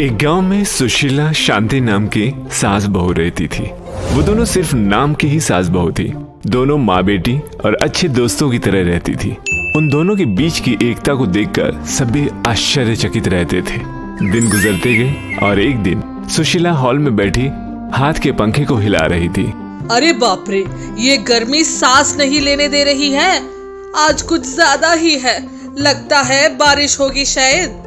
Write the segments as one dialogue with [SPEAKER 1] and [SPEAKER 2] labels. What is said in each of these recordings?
[SPEAKER 1] एक गांव में सुशीला शांति नाम की सास बहू रहती थी। वो दोनों सिर्फ नाम की ही सास बहू थी। दोनों माँ बेटी और अच्छे दोस्तों की तरह रहती थी। उन दोनों के बीच की एकता को देखकर सभी आश्चर्यचकित रहते थे। दिन गुजरते गए और एक दिन सुशीला हॉल में बैठी हाथ के पंखे को हिला रही थी।
[SPEAKER 2] अरे बाप रे, ये गर्मी सांस नहीं लेने दे रही है। आज कुछ ज्यादा ही है। लगता है बारिश होगी शायद।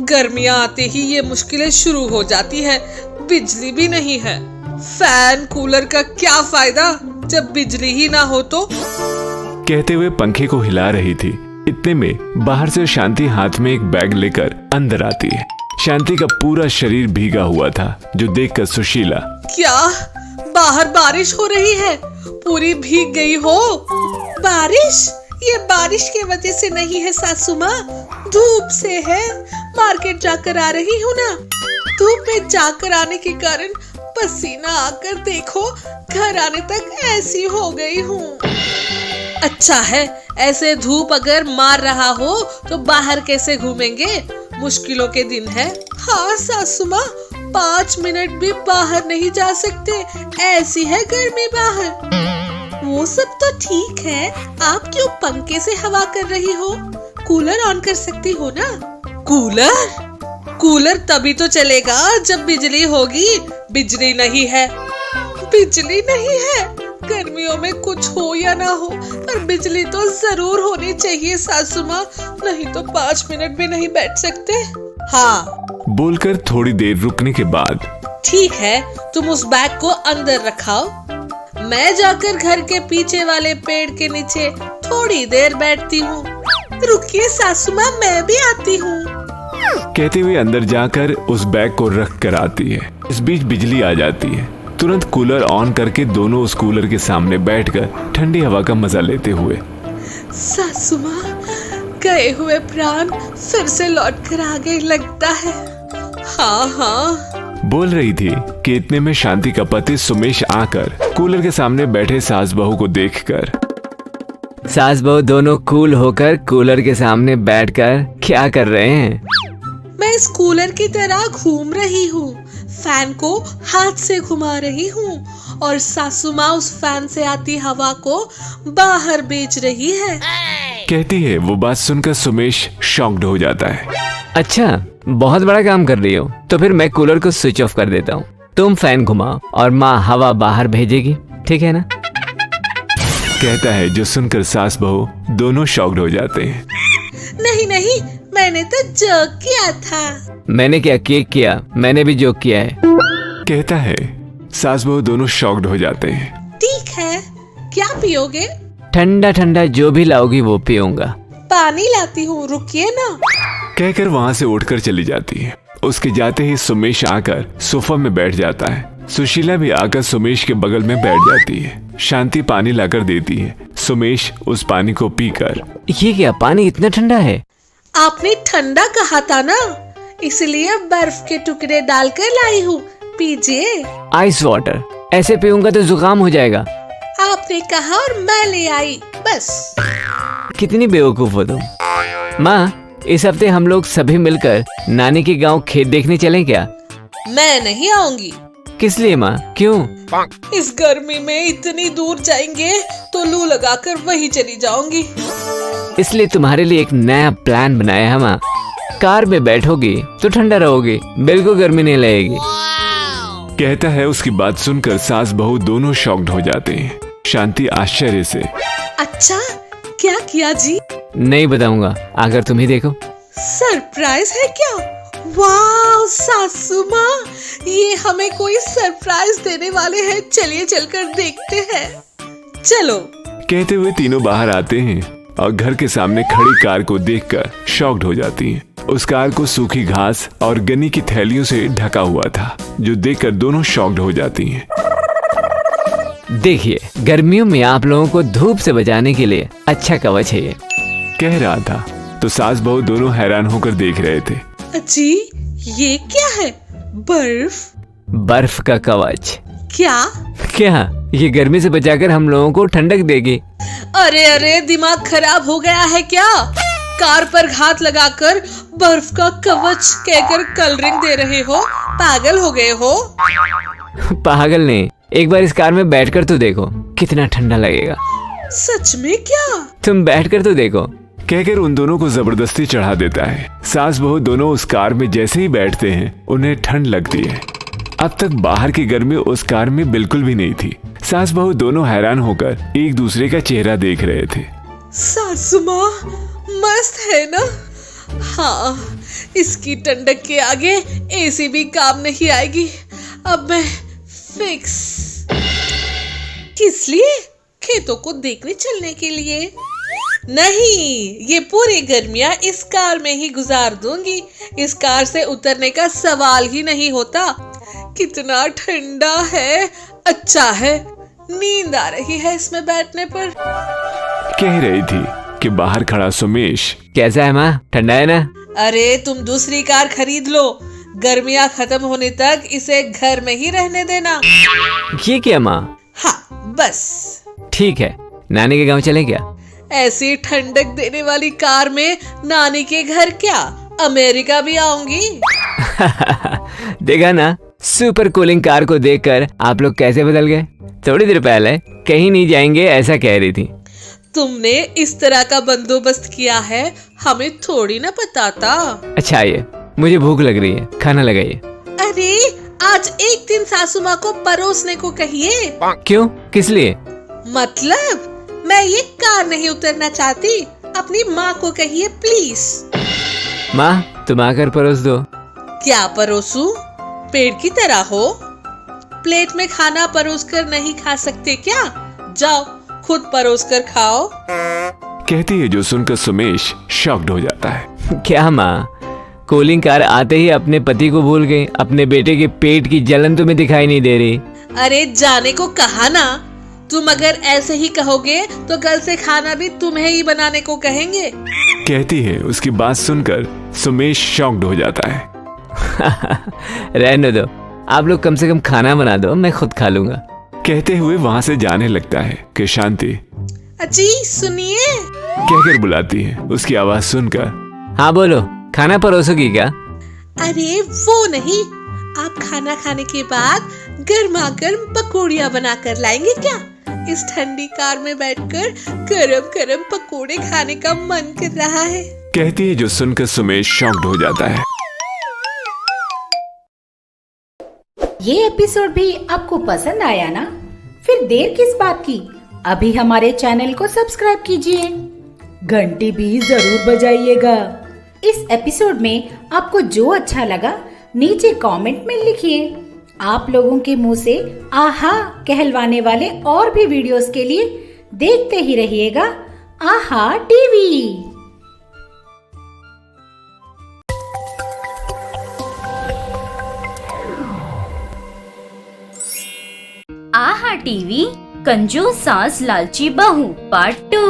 [SPEAKER 2] गर्मियां आते ही ये मुश्किलें शुरू हो जाती है। बिजली भी नहीं है। फैन कूलर का क्या फायदा जब बिजली ही ना हो तो।
[SPEAKER 1] कहते हुए पंखे को हिला रही थी। इतने में बाहर से शांति हाथ में एक बैग लेकर अंदर आती है। शांति का पूरा शरीर भीगा हुआ था, जो देखकर सुशीला,
[SPEAKER 2] क्या बाहर बारिश हो रही है? पूरी भीग गई हो। बारिश? ये बारिश की वजह से नहीं है सासू माँ, धूप से है। मार्केट जाकर आ रही हूँ ना, धूप में जाकर आने के कारण पसीना आकर देखो घर आने तक ऐसी हो गई हूँ। अच्छा है, ऐसे धूप अगर मार रहा हो तो बाहर कैसे घूमेंगे? मुश्किलों के दिन है। हाँ सासू माँ, 5 मिनट भी बाहर नहीं जा सकते, ऐसी है गर्मी बाहर। वो सब तो ठीक है, आप क्यों पंखे से हवा कर रही हो? कूलर ऑन कर सकती हो ना। कूलर तभी तो चलेगा जब बिजली होगी। बिजली नहीं है। बिजली नहीं है। गर्मियों में कुछ हो या ना हो, पर बिजली तो जरूर होनी चाहिए सासू माँ, नहीं तो 5 मिनट भी नहीं बैठ सकते। हाँ,
[SPEAKER 1] बोलकर थोड़ी देर रुकने के बाद,
[SPEAKER 2] ठीक है, तुम उस बैग को अंदर रखाओ। मैं जाकर घर के पीछे वाले पेड़ के नीचे थोड़ी देर बैठती हूँ। रुकिए सासू माँ, मैं भी आती हूँ।
[SPEAKER 1] कहते हुए अंदर जाकर उस बैग को रख कर आती है। इस बीच बिजली आ जाती है। तुरंत कूलर ऑन करके दोनों उस कूलर के सामने बैठकर ठंडी हवा का मजा लेते हुए,
[SPEAKER 2] सासू माँ, गए हुए प्राण फिर से लौट कर आ गए लगता है। हाँ,
[SPEAKER 1] बोल रही थी कि इतने में शांति का पति सुमेश आकर कूलर के सामने बैठे सास बहू को देखकर,
[SPEAKER 3] सास बहू दोनों कूल होकर कूलर के सामने बैठकर क्या कर रहे हैं?
[SPEAKER 2] मैं इस कूलर की तरह घूम रही हूँ, फैन को हाथ से घुमा रही हूँ और सासू माँ उस फैन से आती हवा को बाहर बेच रही है।
[SPEAKER 1] कहती है। वो बात सुनकर सुमेश शॉक्ड हो जाता है।
[SPEAKER 3] अच्छा, बहुत बड़ा काम कर रही हो, तो फिर मैं कूलर को स्विच ऑफ कर देता हूँ। तुम फैन घुमाओ और माँ हवा बाहर भेजेगी, ठीक है ना?
[SPEAKER 1] कहता है, जो सुनकर सास बहू दोनों शॉक्ड हो जाते हैं।
[SPEAKER 2] नहीं, मैंने तो जोक किया था।
[SPEAKER 3] मैंने क्या केक किया? मैंने भी जोक किया है।
[SPEAKER 1] कहता है। सास बहू दोनों शॉक्ड हो जाते हैं।
[SPEAKER 2] ठीक है, क्या पियोगे?
[SPEAKER 3] ठंडा ठंडा जो भी लाओगी वो पीऊंगा।
[SPEAKER 2] पानी लाती हूँ, रुकिए ना।
[SPEAKER 1] कहकर वहाँ से उठकर चली जाती है। उसके जाते ही सुमेश आकर सोफा में बैठ जाता है। सुशीला भी आकर सुमेश के बगल में बैठ जाती है। शांति पानी लाकर देती है। सुमेश उस पानी को पीकर,
[SPEAKER 3] ये क्या, पानी इतना ठंडा है?
[SPEAKER 2] आपने ठंडा कहा था ना, इसलिए बर्फ के टुकड़े डालकर लाई हूँ, पीजिए।
[SPEAKER 3] Ice water? ऐसे पीऊंगा तो जुकाम हो जाएगा।
[SPEAKER 2] आपने कहा और मैं ले आई, बस।
[SPEAKER 3] कितनी बेवकूफ हो तुम। माँ, इस हफ्ते हम लोग सभी मिलकर नानी के गांव खेत देखने चलें क्या?
[SPEAKER 2] मैं नहीं आऊंगी।
[SPEAKER 3] किस लिए माँ, क्यों?
[SPEAKER 2] इस गर्मी में इतनी दूर जाएंगे तो लू लगाकर वही चली जाऊंगी।
[SPEAKER 3] इसलिए तुम्हारे लिए एक नया प्लान बनाया है माँ। कार में बैठोगी तो ठंडा रहोगी, बिल्कुल गर्मी नहीं लगेगी।
[SPEAKER 1] कहता है। उसकी बात सुनकर सास बहू दोनों शॉक्ड हो जाते हैं। शांति आश्चर्य से,
[SPEAKER 2] अच्छा, क्या किया जी?
[SPEAKER 3] नहीं बताऊंगा, अगर तुम ही देखो।
[SPEAKER 2] सरप्राइज है क्या? वाह सासू माँ, ये हमें कोई सरप्राइज देने वाले हैं। चलिए चलकर देखते हैं। चलो।
[SPEAKER 1] कहते हुए तीनों बाहर आते हैं और घर के सामने खड़ी कार को देखकर शॉक्ड हो जाती हैं। उस कार को सूखी घास और गन्नी की थैलियों से ढका हुआ था, जो देखकर दोनों शॉक्ड हो जाती हैं।
[SPEAKER 3] देखिए, गर्मियों में आप लोगों को धूप से बचाने के लिए अच्छा कवच है ये।
[SPEAKER 1] कह रहा था तो सास बहू दोनों हैरान होकर देख रहे थे।
[SPEAKER 2] जी, ये क्या है?
[SPEAKER 3] बर्फ का कवच।
[SPEAKER 2] क्या?
[SPEAKER 3] ये गर्मी से बचाकर हम लोगों को ठंडक देगी।
[SPEAKER 2] अरे, दिमाग खराब हो गया है क्या? कार पर घात लगाकर बर्फ का कवच कहकर कलरिंग दे रहे हो? पागल हो गए हो?
[SPEAKER 3] पागल नहीं, एक बार इस कार में बैठकर तो देखो कितना ठंडा लगेगा।
[SPEAKER 2] सच में क्या?
[SPEAKER 3] तुम बैठकर तो देखो।
[SPEAKER 1] कहकर उन दोनों को जबरदस्ती चढ़ा देता है। सास बहू दोनों उस कार में जैसे ही बैठते हैं उन्हें ठंड लगती है। अब तक बाहर की गर्मी उस कार में बिल्कुल भी नहीं थी। सास बहू दोनों हैरान होकर एक दूसरे का चेहरा देख रहे थे।
[SPEAKER 2] सासू माँ मस्त है ना? हाँ, इसकी ठंडक के आगे एसी भी काम नहीं आएगी। अब मैं फिक्स। किस लिए? खेतों को देखने चलने के लिए? नहीं, ये पूरी गर्मियां इस कार में ही गुजार दूंगी। इस कार से उतरने का सवाल ही नहीं होता। कितना ठंडा है, अच्छा है, नींद आ रही है इसमें बैठने पर।
[SPEAKER 1] कह रही थी कि बाहर खड़ा सुमेश।
[SPEAKER 3] कैसा है माँ, ठंडा है ना?
[SPEAKER 2] अरे तुम दूसरी कार खरीद लो, गर्मियां खत्म होने तक इसे घर में ही रहने देना।
[SPEAKER 3] ये क्या माँ?
[SPEAKER 2] हाँ बस।
[SPEAKER 3] ठीक है, नानी के गांव चलें क्या?
[SPEAKER 2] ऐसी ठंडक देने वाली कार में नानी के घर क्या, अमेरिका भी आऊंगी।
[SPEAKER 3] देखा ना, सुपर कूलिंग कार को देखकर आप लोग कैसे बदल गए। थोड़ी देर पहले कहीं नहीं जाएंगे ऐसा कह रही थी।
[SPEAKER 2] तुमने इस तरह का बंदोबस्त किया है, हमें थोड़ी ना पता था।
[SPEAKER 3] अच्छा आइए, मुझे भूख लग रही है, खाना लगाइए।
[SPEAKER 2] अरे आज एक दिन सासू माँ को परोसने को कहिए।
[SPEAKER 3] क्यों, किस लिए?
[SPEAKER 2] मतलब मैं ये कार नहीं उतरना चाहती, अपनी माँ को कहिए प्लीज।
[SPEAKER 3] माँ तुम आकर परोस दो।
[SPEAKER 2] क्या परोसूं? पेड़ की तरह हो? प्लेट में खाना परोस कर नहीं खा सकते क्या? जाओ खुद परोस कर खाओ।
[SPEAKER 1] कहती है जो सुनकर सुमेश शॉक्ड हो जाता है।
[SPEAKER 3] क्या माँ, कूलिंग कार आते ही अपने पति को भूल गई? अपने बेटे के पेट की जलन तुम्हें दिखाई नहीं दे रही?
[SPEAKER 2] अरे जाने को कहा ना। तुम अगर ऐसे ही कहोगे तो कल से खाना भी तुम्हें ही बनाने को कहेंगे।
[SPEAKER 1] कहती है उसकी बात सुनकर सुमेश शॉक्ड हो जाता है।
[SPEAKER 3] रहने दो, आप लोग कम से कम खाना बना दो, मैं खुद खा लूंगा।
[SPEAKER 1] कहते हुए वहाँ से जाने लगता है कि शांति
[SPEAKER 2] अजी सुनिए।
[SPEAKER 1] कहकर बुलाती है। उसकी आवाज सुनकर
[SPEAKER 3] हाँ बोलो, खाना परोसोगी क्या?
[SPEAKER 2] अरे वो नहीं, आप खाना खाने के बाद गर्मा गर्म पकौड़ियाँ बना कर लाएंगे क्या? इस ठंडी कार में बैठकर गरम गरम पकोड़े खाने का मन कर रहा है।
[SPEAKER 1] कहती है जो सुनकर सुमेश शॉक्ड हो जाता है।
[SPEAKER 4] ये एपिसोड भी आपको पसंद आया ना? फिर देर किस बात की, अभी हमारे चैनल को सब्सक्राइब कीजिए, घंटी भी जरूर बजाइएगा। इस एपिसोड में आपको जो अच्छा लगा नीचे कमेंट में लिखिए। आप लोगों के मुंह से आहा कहलवाने वाले और भी वीडियोस के लिए देखते ही रहिएगा आहा टीवी।
[SPEAKER 5] आहा टीवी कंजूस सास लालची बहू पार्ट 2।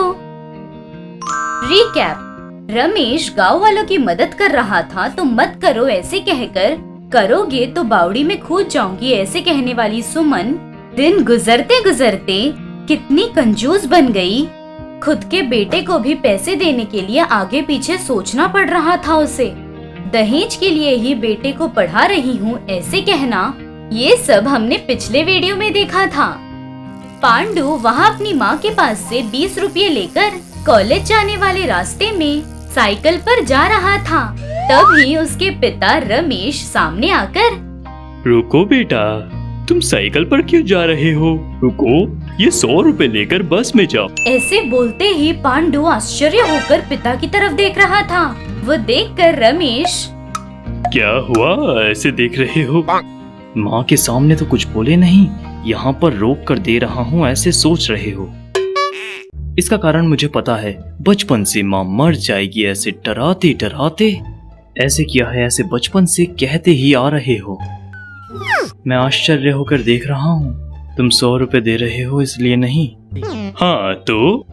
[SPEAKER 5] रिकैप। रमेश गांव वालों की मदद कर रहा था तो मत करो ऐसे कहकर, करोगे तो बावड़ी में कूद जाऊंगी ऐसे कहने वाली सुमन दिन गुजरते गुजरते कितनी कंजूस बन गई। खुद के बेटे को भी पैसे देने के लिए आगे पीछे सोचना पड़ रहा था उसे। दहेज के लिए ही बेटे को पढ़ा रही हूँ ऐसे कहना, ये सब हमने पिछले वीडियो में देखा था। पांडु वहाँ अपनी माँ के पास से 20 रुपये लेकर कॉलेज जाने वाले रास्ते में साइकिल पर जा रहा था। तभी उसके पिता रमेश सामने आकर,
[SPEAKER 6] रुको बेटा, तुम साइकिल पर क्यों जा रहे हो? रुको, ये 100 रुपए लेकर बस में जाओ।
[SPEAKER 5] ऐसे बोलते ही पांडु आश्चर्य होकर पिता की तरफ देख रहा था। वो देखकर रमेश,
[SPEAKER 6] क्या हुआ ऐसे देख रहे हो? माँ के सामने तो कुछ बोले नहीं, यहाँ पर रोक कर दे रहा हूँ ऐसे सोच रहे हो। इसका कारण मुझे पता है, बचपन से माँ मर जाएगी ऐसे डराते डराते ऐसे किया है, ऐसे बचपन से कहते ही आ रहे हो। मैं आश्चर्य होकर देख रहा हूँ, तुम 100 रुपए दे रहे हो इसलिए नहीं। हाँ तो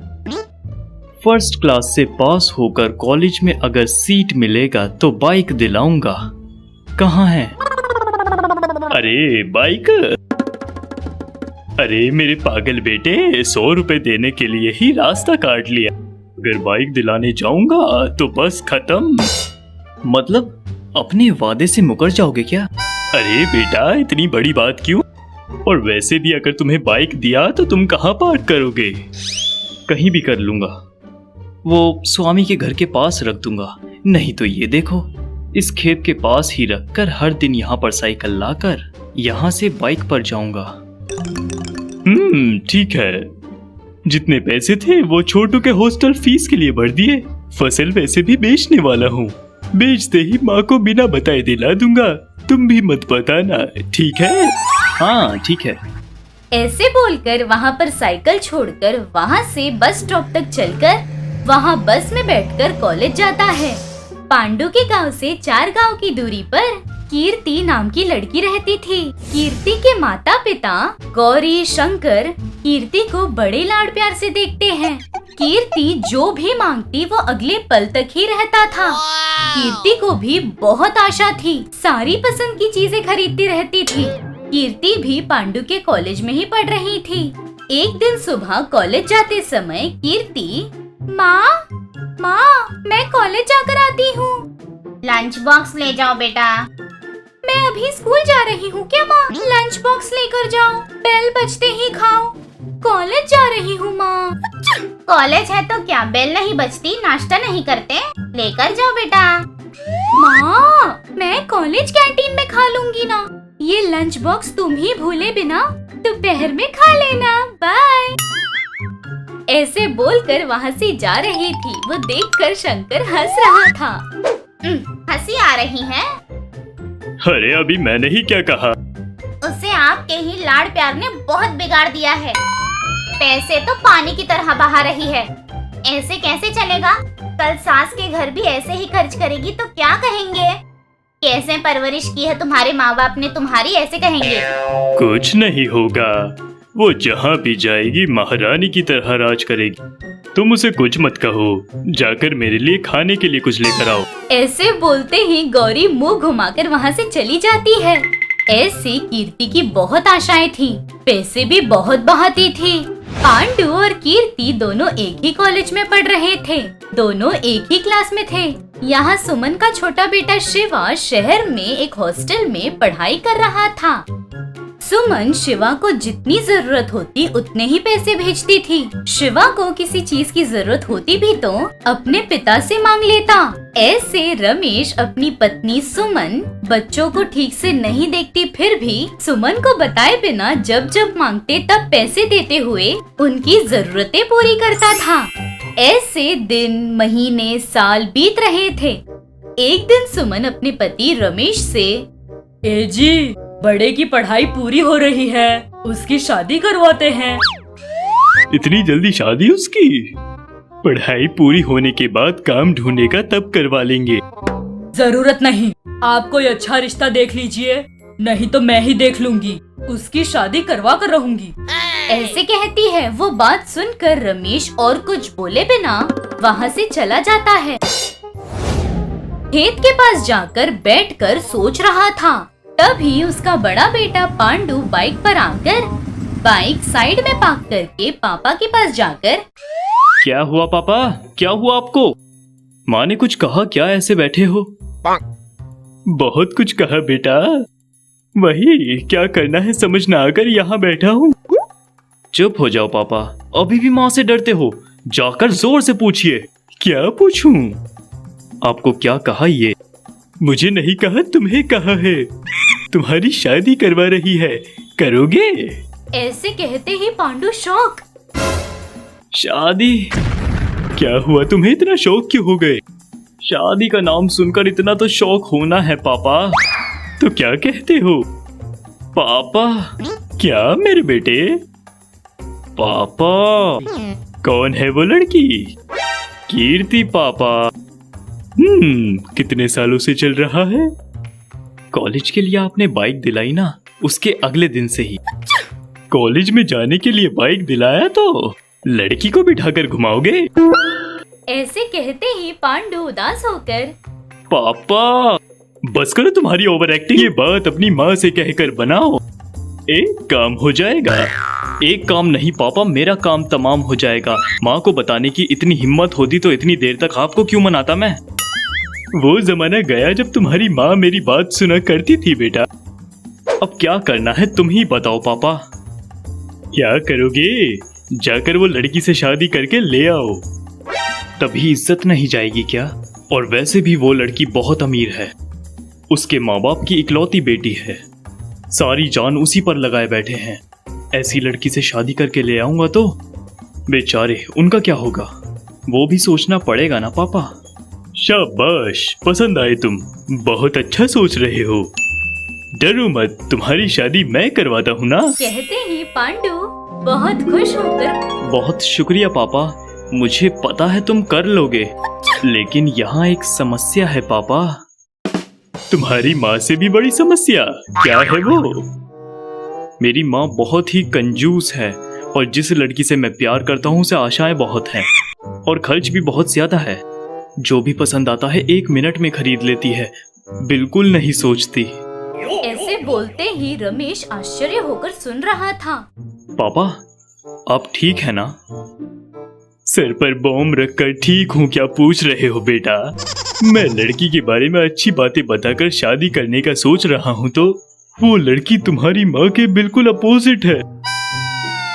[SPEAKER 6] फर्स्ट क्लास से पास होकर कॉलेज में अगर सीट मिलेगा तो बाइक दिलाऊंगा। कहाँ है? अरे बाइक? अरे मेरे पागल बेटे, 100 रुपए देने के लिए ही रास्ता काट लिया। अगर बाइक दिलाने जाऊंगा तो बस खत्म। मतलब अपने वादे से मुकर जाओगे क्या? अरे बेटा, इतनी बड़ी बात क्यों? और वैसे भी अगर तुम्हें बाइक दिया तो तुम कहाँ पार्क करोगे? कहीं भी कर लूंगा, वो स्वामी के घर के पास रख दूंगा। नहीं तो ये देखो, इस खेत के पास ही रखकर हर दिन यहाँ पर साइकिल लाकर यहाँ से बाइक पर जाऊंगा। ठीक है। जितने पैसे थे वो छोटू के हॉस्टल फीस के लिए भर दिए। फसल वैसे भी बेचने वाला हूँ, बेचते ही माँ को बिना बताए दिला दूंगा। तुम भी मत बताना, ठीक है? हाँ ठीक है।
[SPEAKER 5] ऐसे बोलकर वहाँ पर साइकिल छोड़कर वहाँ से बस स्टॉप तक चलकर वहाँ बस में बैठकर कॉलेज जाता है। पांडु के गांव से 4 गांव की दूरी पर कीर्ति नाम की लड़की रहती थी। कीर्ति के माता पिता गौरी शंकर कीर्ति को बड़े लाड प्यार से देखते हैं। कीर्ति जो भी मांगती वो अगले पल तक ही रहता था। कीर्ति को भी बहुत आशा थी, सारी पसंद की चीजें खरीदती रहती थी। कीर्ति भी पांडु के कॉलेज में ही पढ़ रही थी। एक दिन सुबह कॉलेज जाते समय कीर्ति, माँ मैं कॉलेज जाकर आती हूँ।
[SPEAKER 7] लंच बॉक्स ले जाओ बेटा।
[SPEAKER 5] मैं अभी स्कूल जा रही हूँ क्या माँ? लंच बॉक्स लेकर जाओ, बेल बजते ही खाओ। कॉलेज जा रही हूँ माँ।
[SPEAKER 7] कॉलेज है तो क्या बेल नहीं बजती, नाश्ता नहीं करते? लेकर जाओ बेटा।
[SPEAKER 5] माँ मैं कॉलेज कैंटीन में खा लूंगी ना। ये लंच बॉक्स तुम ही भूले बिना दोपहर में खा लेना, बाय। ऐसे बोलकर वहाँ से जा रही थी। वो देखकर शंकर हंस रहा था।
[SPEAKER 7] हंसी आ रही है?
[SPEAKER 6] अरे अभी मैंने ही क्या कहा?
[SPEAKER 7] उसे आपके ही लाड़ प्यार ने बहुत बिगाड़ दिया है। पैसे तो पानी की तरह बहा रही है। ऐसे कैसे चलेगा? कल सास के घर भी ऐसे ही खर्च करेगी तो क्या कहेंगे? कैसे परवरिश की है तुम्हारे माँ बाप ने तुम्हारी, ऐसे कहेंगे।
[SPEAKER 6] कुछ नहीं होगा, वो जहाँ भी जाएगी महारानी की तरह राज करेगी। तुम उसे कुछ मत कहो, जाकर मेरे लिए खाने के लिए कुछ लेकर आओ।
[SPEAKER 5] ऐसे बोलते ही गौरी मुंह घुमाकर वहाँ से चली जाती है। ऐसी कीर्ति की बहुत आशाएं थी, पैसे भी बहुत बहाती थी। पांडु और कीर्ति दोनों एक ही कॉलेज में पढ़ रहे थे, दोनों एक ही क्लास में थे। यहाँ सुमन का छोटा बेटा शिवा शहर में एक हॉस्टल में पढ़ाई कर रहा था। सुमन शिवा को जितनी जरूरत होती उतने ही पैसे भेजती थी। शिवा को किसी चीज की जरूरत होती भी तो अपने पिता से मांग लेता। ऐसे रमेश अपनी पत्नी सुमन बच्चों को ठीक से नहीं देखती, फिर भी सुमन को बताए बिना जब जब मांगते तब पैसे देते हुए उनकी जरूरतें पूरी करता था। ऐसे दिन महीने साल बीत रहे थे। एक दिन सुमन अपने पति रमेश से,
[SPEAKER 8] ए जी, बड़े की पढ़ाई पूरी हो रही है, उसकी शादी करवाते हैं।
[SPEAKER 6] इतनी जल्दी शादी उसकी? पढ़ाई पूरी होने के बाद काम ढूंढने का तब करवा लेंगे।
[SPEAKER 8] जरूरत नहीं, आप कोई अच्छा रिश्ता देख लीजिए, नहीं तो मैं ही देख लूंगी, उसकी शादी करवा कर रहूंगी।
[SPEAKER 5] ऐसे कहती है। वो बात सुनकर रमेश और कुछ बोले बिना वहाँ से चला जाता है। खेत के पास जाकर बैठकर सोच रहा था। तभी उसका बड़ा बेटा पांडु बाइक पर आकर बाइक साइड में पार्क करके पापा के पास जाकर,
[SPEAKER 6] क्या हुआ पापा? क्या हुआ आपको? माँ ने कुछ कहा क्या? ऐसे बैठे हो? बहुत कुछ कहा बेटा, वही क्या करना है समझ ना आकर यहाँ बैठा हूँ। चुप हो जाओ पापा, अभी भी माँ से डरते हो? जाकर जोर से पूछिए। क्या पूछूं? आपको क्या कहा ये? मुझे नहीं कहा, तुम्हें कहा है। तुम्हारी शादी करवा रही है, करोगे?
[SPEAKER 5] ऐसे कहते ही पांडु शौक।
[SPEAKER 6] शादी? क्या हुआ, तुम्हें इतना शौक क्यों हो गए? शादी का नाम सुनकर इतना तो शौक होना है पापा। तो क्या कहते हो पापा? क्या मेरे बेटे? पापा कौन है वो लड़की? कीर्ति पापा। कितने सालों से चल रहा है? कॉलेज के लिए आपने बाइक दिलाई ना, उसके अगले दिन से ही। कॉलेज में जाने के लिए बाइक दिलाया तो लड़की को बिठाकर घुमाओगे?
[SPEAKER 5] ऐसे कहते ही पांडु उदास होकर,
[SPEAKER 6] पापा बस करो तुम्हारी ओवर एक्टिंग, ये बात अपनी माँ से कहकर बनाओ, एक काम हो जाएगा। एक काम नहीं पापा, मेरा काम तमाम हो जाएगा। माँ को बताने की इतनी हिम्मत होती तो इतनी देर तक आपको क्यों मनाता मैं? वो जमाना गया जब तुम्हारी माँ मेरी बात सुना करती थी बेटा। अब क्या करना है तुम ही बताओ पापा। क्या करोगे? जाकर वो लड़की से शादी करके ले आओ, तभी इज्जत नहीं जाएगी क्या? और वैसे भी वो लड़की बहुत अमीर है, उसके माँ बाप की इकलौती बेटी है, सारी जान उसी पर लगाए बैठे हैं। ऐसी लड़की से शादी करके ले आऊंगा तो बेचारे उनका क्या होगा, वो भी सोचना पड़ेगा ना पापा। शाबाश, पसंद आए तुम, बहुत अच्छा सोच रहे हो। डरो मत, तुम्हारी शादी मैं करवाता हूँ ना।
[SPEAKER 5] कहते ही पांडु बहुत खुश होकर
[SPEAKER 6] बहुत शुक्रिया पापा, मुझे पता है तुम कर लोगे, लेकिन यहाँ एक समस्या है पापा। तुम्हारी माँ से भी बड़ी समस्या। क्या है वो? मेरी माँ बहुत ही कंजूस है और जिस लड़की से मैं प्यार करता हूँ उसे आशाएं बहुत हैं और खर्च भी बहुत ज्यादा है। जो भी पसंद आता है 1 मिनट में खरीद लेती है, बिल्कुल नहीं सोचती।
[SPEAKER 5] ऐसे बोलते ही रमेश आश्चर्य होकर सुन रहा था।
[SPEAKER 6] पापा, आप ठीक है ना? सर पर बॉम्ब रखकर ठीक हूँ क्या पूछ रहे हो बेटा? मैं लड़की के बारे में अच्छी बातें बताकर शादी करने का सोच रहा हूँ तो वो लड़की तुम्हारी माँ के बिल्कुल अपोजिट है।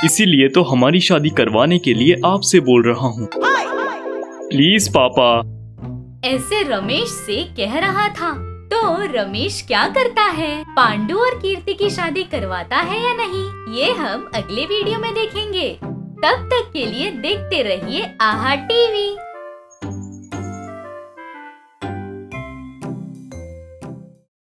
[SPEAKER 6] इसीलिए तो हमारी शादी करवाने के लिए आपसे बोल रहा हूँ। प्लीज पापा।
[SPEAKER 5] ऐसे रमेश से कह रहा था। तो रमेश क्या करता है? पांडु और कीर्ति की शादी करवाता है या नहीं, ये हम अगले वीडियो में देखेंगे। तब तक के लिए देखते रहिए आहा टीवी।